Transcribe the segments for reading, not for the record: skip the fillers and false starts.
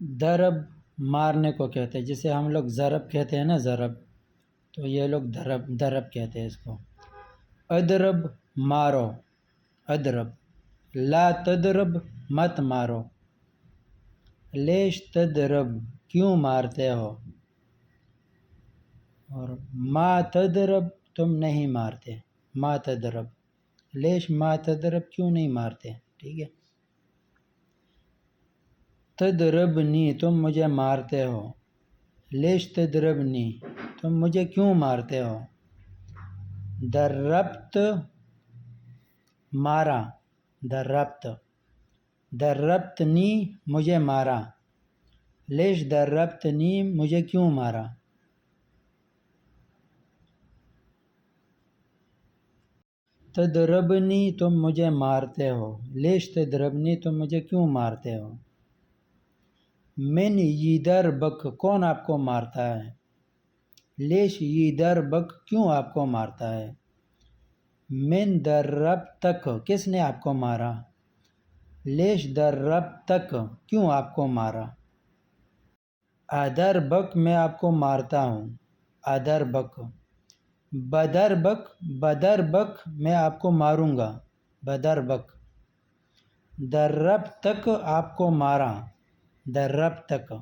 درب مارنے کو کہتے ہیں، جسے ہم لوگ ضرب کہتے ہیں نا، ضرب، تو یہ لوگ درب کہتے ہیں اس کو۔ اضرب مارو، اضرب۔ لا تضرب مت مارو۔ لیش تضرب کیوں مارتے ہو، اور ما تضرب تم نہیں مارتے، ما تضرب۔ لیش ما تضرب کیوں نہیں مارتے، ٹھیک ہے۔ تضربنی تم مجھے مارتے ہو، لیش تضربنی تم مجھے کیوں مارتے ہو۔ ضربت مارا، ضربت۔ ضربتنی مجھے مارا، لیش ضربتنی مجھے کیوں مارا۔ تضربنی تم مجھے مارتے ہو، لیش تضربنی تم مجھے کیوں مارتے ہو۔ من یضربک کون آپ کو مارتا ہے، لیش یضربک کیوں آپ کو مارتا ہے۔ من ضربتک کس نے آپ کو مارا، لیش ضربتک کیوں آپ کو مارا۔ اضربک میں آپ کو مارتا ہوں، اضربک۔ بضربک بضربک میں آپ کو ماروں گا، بضربک۔ ضربتک آپ کو مارا، ضربتک۔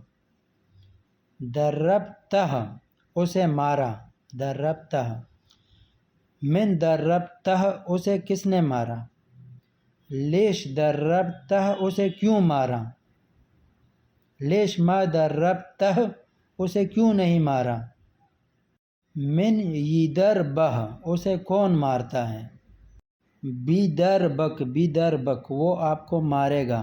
ضربتہ اسے مارا، ضربتہ۔ من ضربتہ اسے کس نے مارا، لیش ضربتہ اسے کیوں مارا۔ لیش ما ضربتہ اسے کیوں نہیں مارا۔ من یضربہ اسے کون مارتا ہے۔ بضربک بضربک وہ آپ کو مارے گا،